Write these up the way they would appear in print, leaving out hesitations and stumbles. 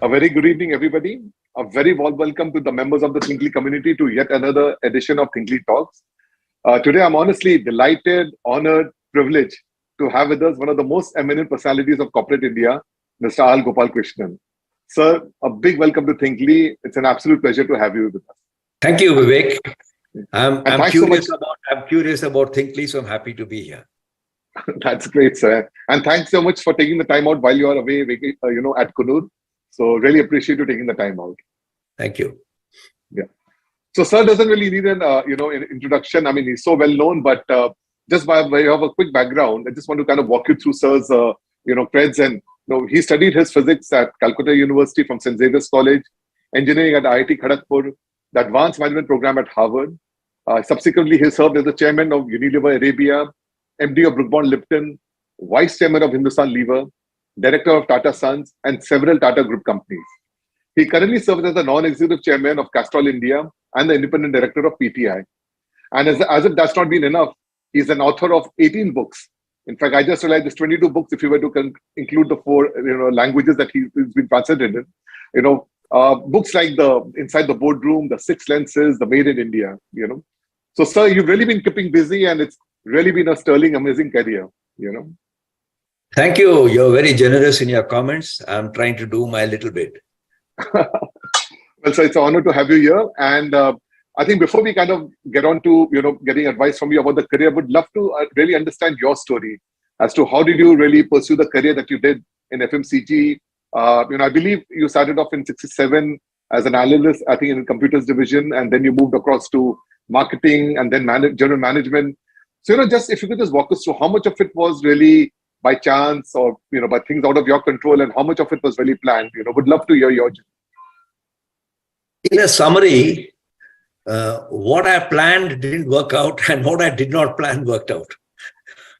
A very good evening, everybody. A very warm welcome to the members of the Thinkly community to yet another edition of Thinkly Talks. Today, I'm honestly delighted, honored, privileged to have with us one of the most eminent personalities of corporate India, Mr. R Gopalakrishnan. Sir, a big welcome to Thinkly. It's an absolute pleasure to have you with us. Thank you, Vivek. I'm curious about Thinkly, so I'm happy to be here. That's great, sir. And thanks so much for taking the time out while you are away, at Kunur. So really appreciate you taking the time out. Thank you. Yeah. So sir doesn't really need an introduction. I mean, he's so well known, but just by way of a quick background, I just want to kind of walk you through sir's, creds. And he studied his physics at Calcutta University from St. Xavier's College, engineering at IIT Kharagpur, the advanced management program at Harvard. Subsequently, he served as the chairman of Unilever Arabia, MD of Brook Bond Lipton, vice chairman of Hindustan Lever, director of Tata Sons, and several Tata Group companies. He currently serves as the non-executive chairman of Castrol India and the independent director of PTI. And as if that's not been enough, he's an author of 18 books. In fact, I just realized there's 22 books if you were to include the 4 languages that he's been translated in. Books like the Inside the Boardroom, the 6 Lenses, the Made in India. So, sir, you've really been keeping busy, and it's really been a sterling, amazing career. Thank you. You're very generous in your comments. I'm trying to do my little bit. Well, sir, it's an honor to have you here. And I think before we kind of get on to, getting advice from you about the career, I would love to really understand your story as to how did you really pursue the career that you did in FMCG. I believe you started off in 67 as an analyst, I think in computers division, and then you moved across to marketing and then general management. So, just if you could just walk us through how much of it was really by chance or, by things out of your control, and how much of it was really planned. Would love to hear your journey. In a summary, what I planned didn't work out, and what I did not plan worked out.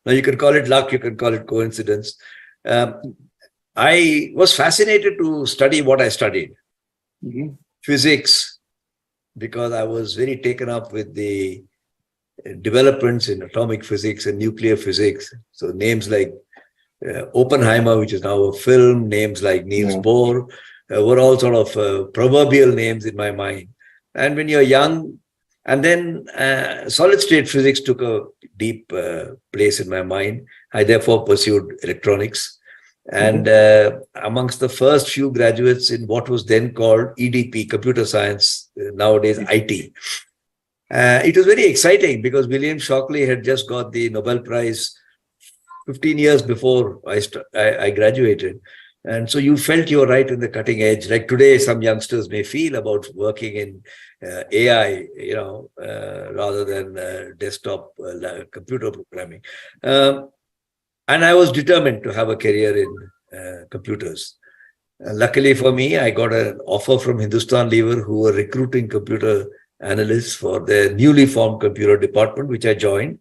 Now, you can call it luck, you can call it coincidence. I was fascinated to study what I studied. Mm-hmm. Physics, because I was very taken up with the developments in atomic physics and nuclear physics. So names like Oppenheimer, which is now a film, names like Niels Bohr were all sort of proverbial names in my mind. And when you're young, and then solid state physics took a deep place in my mind. I therefore pursued electronics. And amongst the first few graduates in what was then called EDP, computer science, nowadays IT. It was very exciting because William Shockley had just got the Nobel Prize 15 years before I graduated. And so you felt you were right in the cutting edge. Like today, some youngsters may feel about working in AI, rather than desktop computer programming. And I was determined to have a career in computers. Luckily for me, I got an offer from Hindustan Lever, who were recruiting computer analysts for their newly formed computer department, which I joined.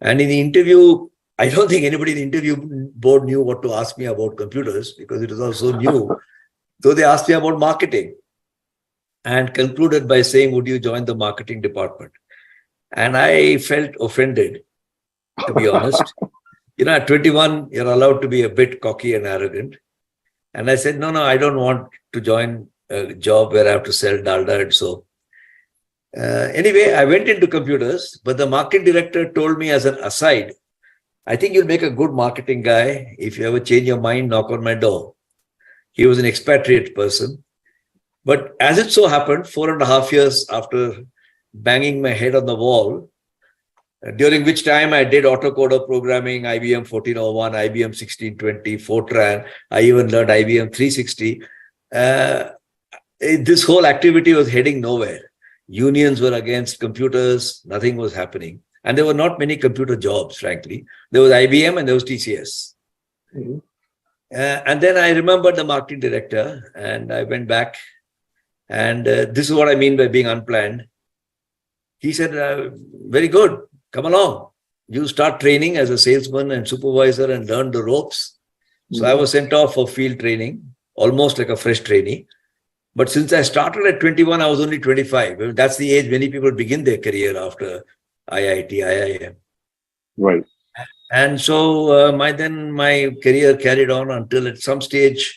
And in the interview, I don't think anybody in the interview board knew what to ask me about computers because it was all so new. So they asked me about marketing and concluded by saying, would you join the marketing department? And I felt offended, to be honest. At 21, you're allowed to be a bit cocky and arrogant. And I said, no, I don't want to join a job where I have to sell dalda and soap. Anyway, I went into computers, but the marketing director told me as an aside, I think you'll make a good marketing guy. If you ever change your mind, knock on my door. He was an expatriate person. But as it so happened, 4.5 years after banging my head on the wall, during which time I did autocoder programming, IBM 1401, IBM 1620, Fortran. I even learned IBM 360. This whole activity was heading nowhere. Unions were against computers. Nothing was happening. And there were not many computer jobs, frankly. There was IBM and there was TCS. Mm-hmm. And then I remembered the marketing director and I went back. And this is what I mean by being unplanned. He said, very good. Come along. You start training as a salesman and supervisor and learn the ropes. So I was sent off for field training, almost like a fresh trainee. But since I started at 21, I was only 25. That's the age many people begin their career after IIT, IIM. Right. And so my career carried on until at some stage,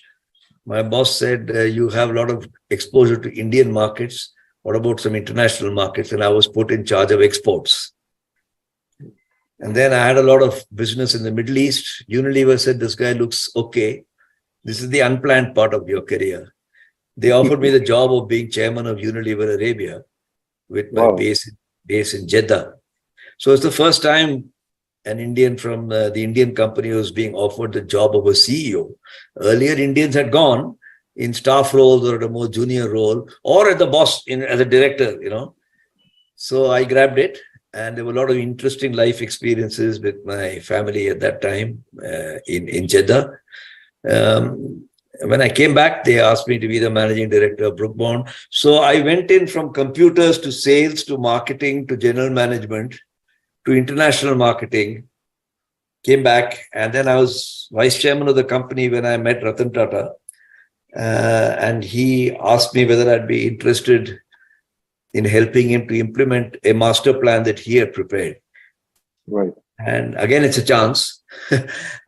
My boss said, you have a lot of exposure to Indian markets. What about some international markets? And I was put in charge of exports. And then I had a lot of business in the Middle East. Unilever said, this guy looks okay. This is the unplanned part of your career. They offered me the job of being chairman of Unilever Arabia with my base in Jeddah. So it's the first time an Indian from the Indian company was being offered the job of a CEO. Earlier, Indians had gone in staff roles or at a more junior role or at the boss as a director, So I grabbed it, and there were a lot of interesting life experiences with my family at that time in Jeddah. When I came back, they asked me to be the managing director of Brook Bond. So I went in from computers to sales to marketing to general management to international marketing, came back, and then I was vice chairman of the company when I met Ratan Tata. And he asked me whether I'd be interested in helping him to implement a master plan that he had prepared. Right. And again, it's a chance.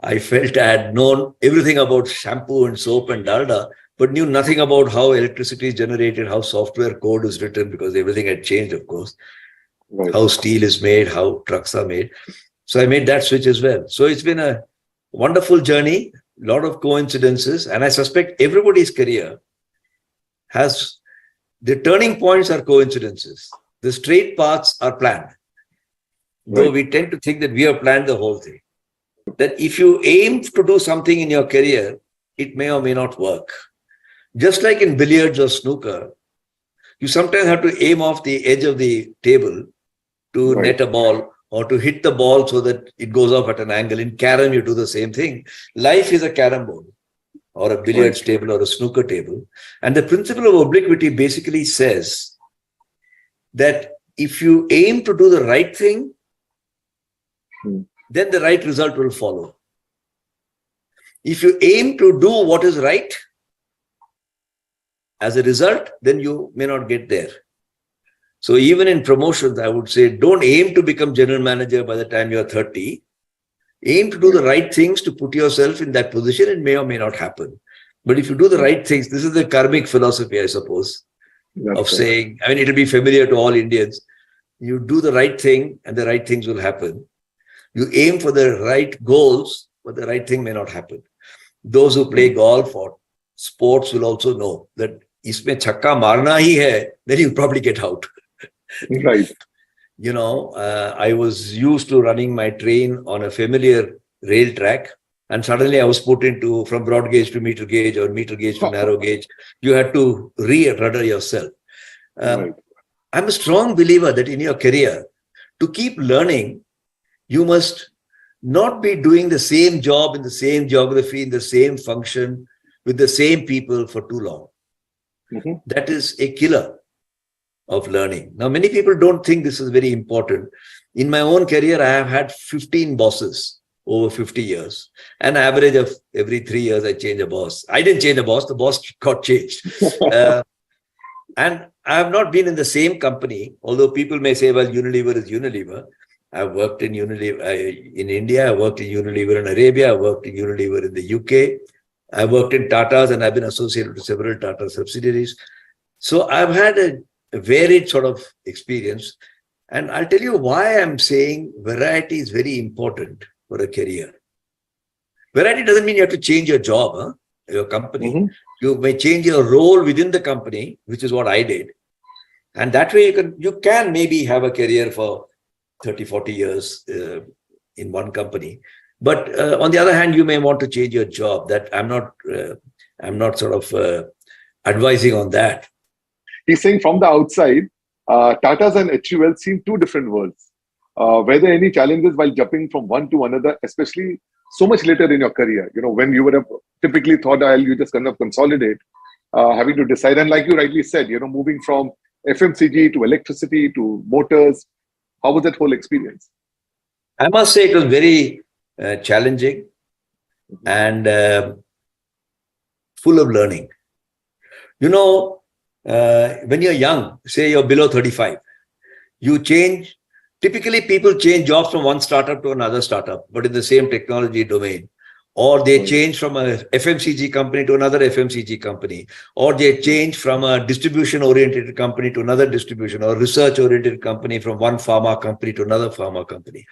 I felt I had known everything about shampoo and soap and dalda, but knew nothing about how electricity is generated, how software code is written, because everything had changed, of course. Right. How steel is made, how trucks are made. So I made that switch as well. So it's been a wonderful journey, a lot of coincidences, and I suspect everybody's career has, the turning points are coincidences. The straight paths are planned. Right. Though we tend to think that we have planned the whole thing. That if you aim to do something in your career, it may or may not work. Just like in billiards or snooker, you sometimes have to aim off the edge of the table to net a ball or to hit the ball so that it goes off at an angle. In carom, you do the same thing. Life is a carom board or a billiards table or a snooker table. And the principle of obliquity basically says that if you aim to do the right thing, then the right result will follow. If you aim to do what is right, as a result, then you may not get there. So even in promotions, I would say, don't aim to become general manager by the time you're 30. Aim to do the right things to put yourself in that position. It may or may not happen. But if you do the right things, this is the karmic philosophy, I suppose, saying, it'll be familiar to all Indians. You do the right thing and the right things will happen. You aim for the right goals, but the right thing may not happen. Those who play golf or sports will also know that isme chakka marna hi hai, then you'll probably get out. Right. I was used to running my train on a familiar rail track, and suddenly I was put into from broad gauge to meter gauge or meter gauge to narrow gauge. You had to re-rudder yourself. I'm a strong believer that in your career, to keep learning, you must not be doing the same job in the same geography, in the same function, with the same people for too long. Mm-hmm. That is a killer of learning. Now, many people don't think this is very important. In my own career, I have had 15 bosses over 50 years. An average of every 3 years, I change a boss. I didn't change a boss, the boss got changed. And I have not been in the same company, although people may say, well, Unilever is Unilever. I've worked in Unilever in India, I worked in Unilever in Arabia, I worked in Unilever in the UK. I worked in Tata's and I've been associated with several Tata subsidiaries. So I've had a varied sort of experience. And I'll tell you why I'm saying variety is very important for a career. Variety doesn't mean you have to change your job, your company. Mm-hmm. You may change your role within the company, which is what I did. And that way you can maybe have a career for 30, 40 years in one company. But on the other hand, you may want to change your job. That I'm not sort of advising on that. He's saying from the outside, Tata's and HUL seem two different worlds. Were there any challenges while jumping from one to another, especially so much later in your career? When you would have typically thought, you just kind of consolidate, having to decide. And like you rightly said, moving from FMCG to electricity to motors. How was that whole experience? I must say it was very challenging and full of learning. When you're young, say you're below 35, you change. Typically, people change jobs from one startup to another startup, but in the same technology domain. or they change from a FMCG company to another FMCG company, or they change from a distribution-oriented company to another distribution, or research-oriented company from one pharma company to another pharma company.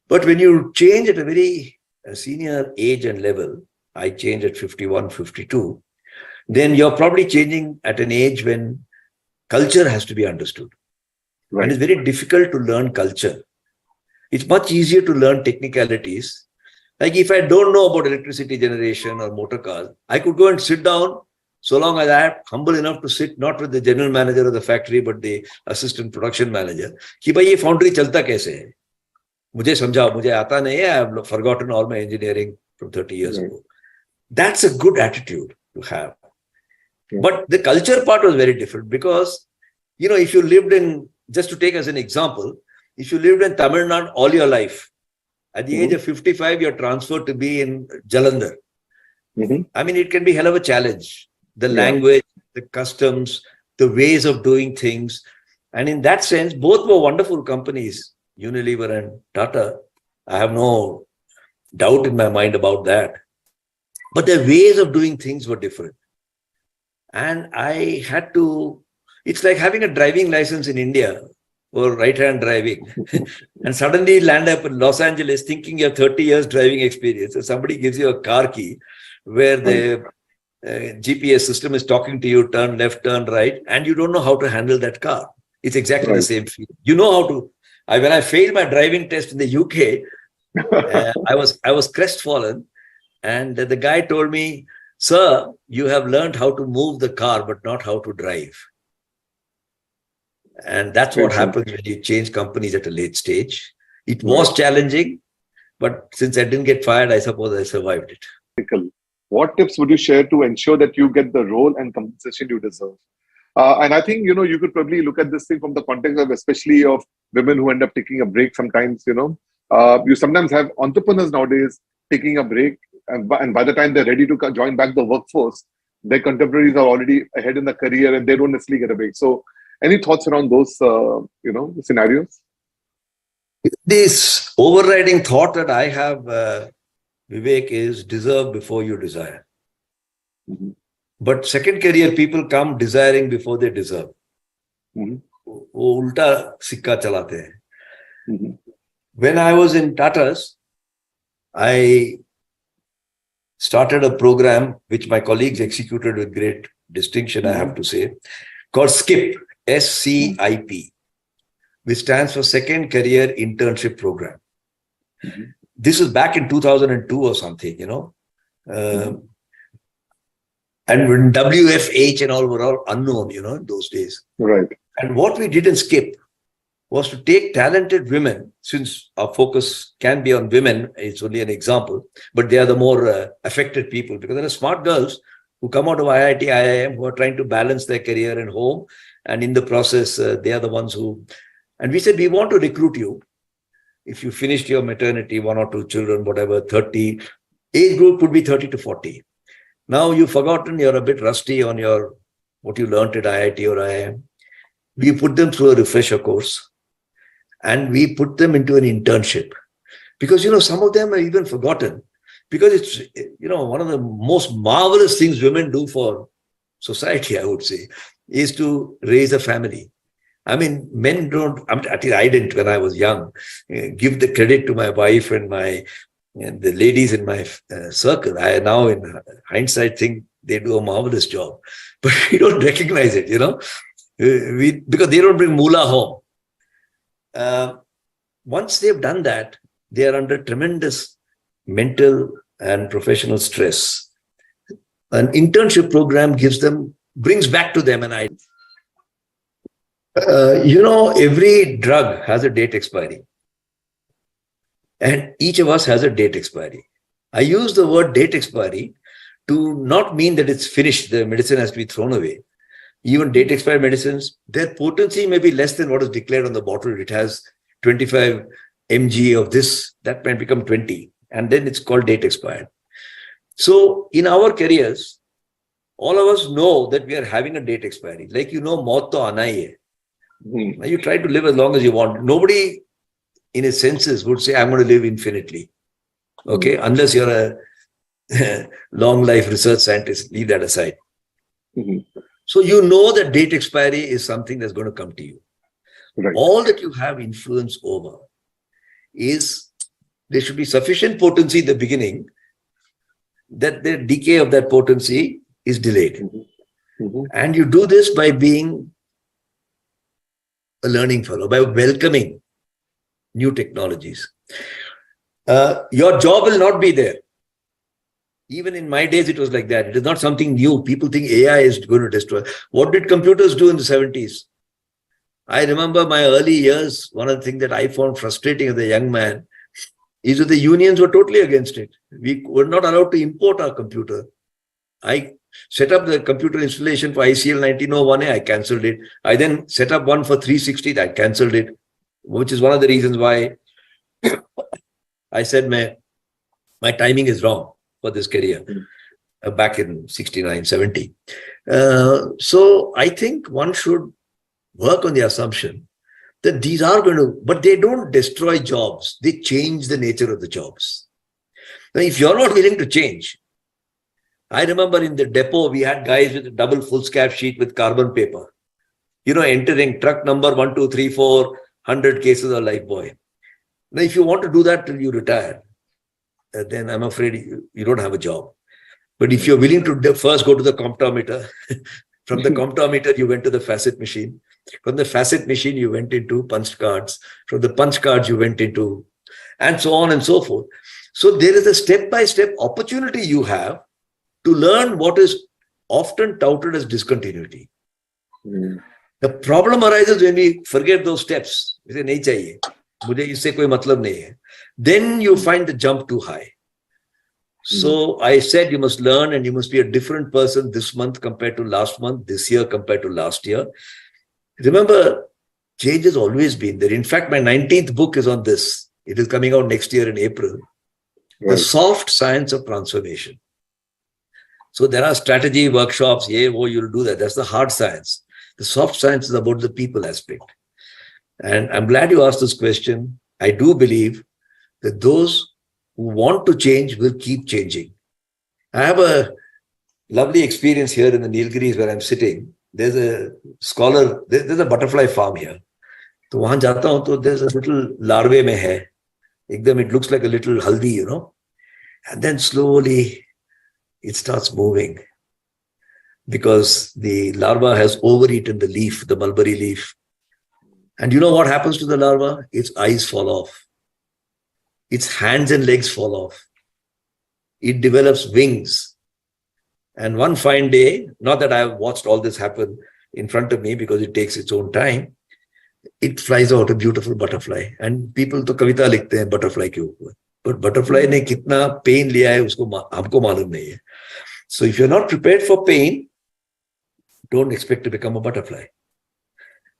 But when you change at a very senior age and level, I changed at 51, 52, then you're probably changing at an age when culture has to be understood. Right. And it's very difficult to learn culture. It's much easier to learn technicalities. Like if I don't know about electricity generation or motor cars, I could go and sit down so long as I am humble enough to sit not with the general manager of the factory, but the assistant production manager. कि भाई ये foundry चलता कैसे है? मुझे समझाओ, मुझे आता नहीं है. I've forgotten all my engineering from 30 years ago. That's a good attitude to have. But the culture part was very different because, if you lived in, just to take as an example, if you lived in Tamil Nadu all your life, at the age of 55, you're transferred to be in Jalandhar. I mean, it can be hell of a challenge. The language, the customs, the ways of doing things. And in that sense, both were wonderful companies, Unilever and Tata. I have no doubt in my mind about that. But their ways of doing things were different. And I had to, it's like having a driving license in India or right-hand driving. And suddenly land up in Los Angeles thinking you have 30 years driving experience. So somebody gives you a car key where the GPS system is talking to you, turn left, turn right, and you don't know how to handle that car. It's exactly the same feeling. You know how to. When I failed my driving test in the UK, I was crestfallen. And the guy told me, "Sir, you have learned how to move the car, but not how to drive." And that's what happens when you change companies at a late stage. It was challenging, but since I didn't get fired, I suppose I survived it. What tips would you share to ensure that you get the role and compensation you deserve? And I think, you could probably look at this thing from the context of especially of women who end up taking a break sometimes, you sometimes have entrepreneurs nowadays taking a break. And by the time they're ready to join back the workforce, their contemporaries are already ahead in the career and they don't necessarily get a break. So any thoughts around those, scenarios? This overriding thought that I have, Vivek, is deserve before you desire. But second career people come desiring before they deserve. वो उल्टा सिक्का चलाते हैं. When I was in Tata's, I started a program which my colleagues executed with great distinction, I have to say, called SKIP, SCIP, which stands for Second Career Internship Program. This was back in 2002 or something, and when WFH and all were all unknown, in those days. Right. And what we did in SKIP was to take talented women, since our focus can be on women, it's only an example, but they are the more affected people, because there are smart girls who come out of IIT, IIM, who are trying to balance their career and home. And in the process, they are the ones who, and we said, we want to recruit you. If you finished your maternity, 1 or 2 children, whatever, 30, age group would be 30 to 40. Now you've forgotten, you're a bit rusty on what you learned at IIT or IIM. We put them through a refresher course and we put them into an internship because, some of them are even forgotten because it's, one of the most marvelous things women do for society, I would say, is to raise a family. I mean, men don't, at least I didn't when I was young, give the credit to my wife and the ladies in my circle. I now in hindsight think they do a marvelous job, but we don't recognize it, because they don't bring moolah home. Once they've done that, they are under tremendous mental and professional stress. An internship program brings back to them an idea. Every drug has a date expiry. And each of us has a date expiry. I use the word date expiry to not mean that it's finished, the medicine has to be thrown away. Even date expired medicines, their potency may be less than what is declared on the bottle. It has 25 mg of this, that might become 20. And then it's called date expired. So in our careers, all of us know that we are having a date expiry. Like, maut to aana hi hai. You try to live as long as you want. Nobody in his senses would say, I'm going to live infinitely. Okay, unless you're a long life research scientist, leave that aside. So you know that date expiry is something that's going to come to you. Right. All that you have influence over is there should be sufficient potency in the beginning that the decay of that potency is delayed. And you do this by being a learning fellow, by welcoming new technologies. Your job will not be there. Even in my days, it was like that. It is not something new. People think AI is going to destroy. What did computers do in the 70s? I remember my early years, one of the things that I found frustrating as a young man is that the unions were totally against it. We were not allowed to import our computer. I set up the computer installation for ICL 1901A, I cancelled it. I then set up one for 360, I cancelled it, which is one of the reasons why I said my timing is wrong for this career back in 69, 70. So I think one should work on the assumption that these are going to, but they don't destroy jobs. They change the nature of the jobs. Now, if you're not willing to change, I remember in the depot, we had guys with a double foolscap sheet with carbon paper, entering truck number 1, 2, 3, 4, 100 cases of Lifebuoy. Now, if you want to do that till you retire, then I'm afraid you don't have a job. But if you're willing to first go to the comptometer, from the comptometer, you went to the facet machine. From the facet machine, you went into punch cards. From the punch cards, you went into, and so on and so forth. So there is a step-by-step opportunity you have to learn what is often touted as discontinuity. The problem arises when we forget those steps. We say, nahi chahiye. Mujhe isse koi matlab nahi hai. Then you find the jump too high. So I said you must learn and you must be a different person this month compared to last month, this year compared to last year. Remember, change has always been there. In fact, my 19th book is on this. It is coming out next year in April. Right. The soft science of transformation. So there are strategy workshops, you'll do that. That's the hard science. The soft science is about the people aspect. And I'm glad you asked this question. I do believe that those who want to change will keep changing. I have a lovely experience here in the Nilgiris where I'm sitting. There's a scholar, there's a butterfly farm here. So wahan jata hu, to there's a little larvae mein hai. Ekdam, it looks like a little haldi, And then slowly it starts moving because the larva has overeaten the leaf, the mulberry leaf. And you know what happens to the larva? Its eyes fall off. Its hands and legs fall off. It develops wings. And one fine day, not that I've watched all this happen in front of me because it takes its own time, it flies out, a beautiful butterfly. And people to kavita likhte hain butterfly ke upar. But butterfly ne kitna pain liya hai, usko humko malum nahi hai. So if you're not prepared for pain, don't expect to become a butterfly.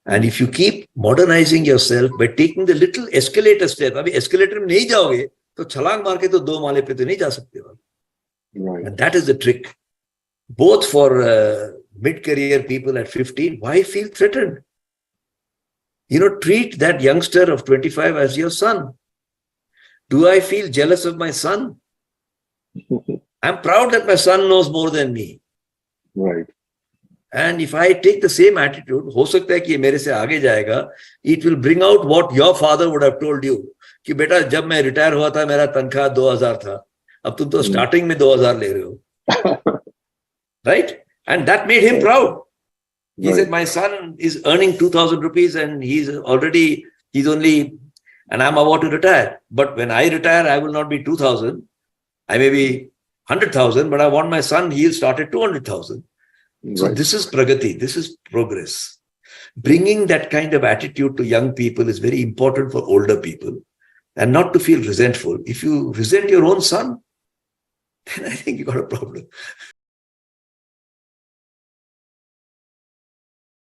And if you keep modernizing yourself by taking the little escalator step, abhi escalator mein nahi jaoge, to chalang maar ke to 2 maale pe to nahi ja sakte ho. Right. And that is the trick. Both for mid-career people at 15, why feel threatened? Treat that youngster of 25 as your son. Do I feel jealous of my son? I'm proud that my son knows more than me. Right. And if I take the same attitude, ho sakta hai ki ye mere se aage jayega, it will bring out what your father would have told you. Ki beta, jab main retire hua tha, mera tankha 2000 tha. Ab tum to starting mein 2000 le rahe ho. Right? And that made him proud. He said, my son is earning 2,000 rupees and he's only, and I'm about to retire. But when I retire, I will not be 2,000. I may be 100,000, but I want my son, he'll start at 200,000. So this is pragati, this is progress. Bringing that kind of attitude to young people is very important for older people and not to feel resentful. If you resent your own son, then I think you got a problem.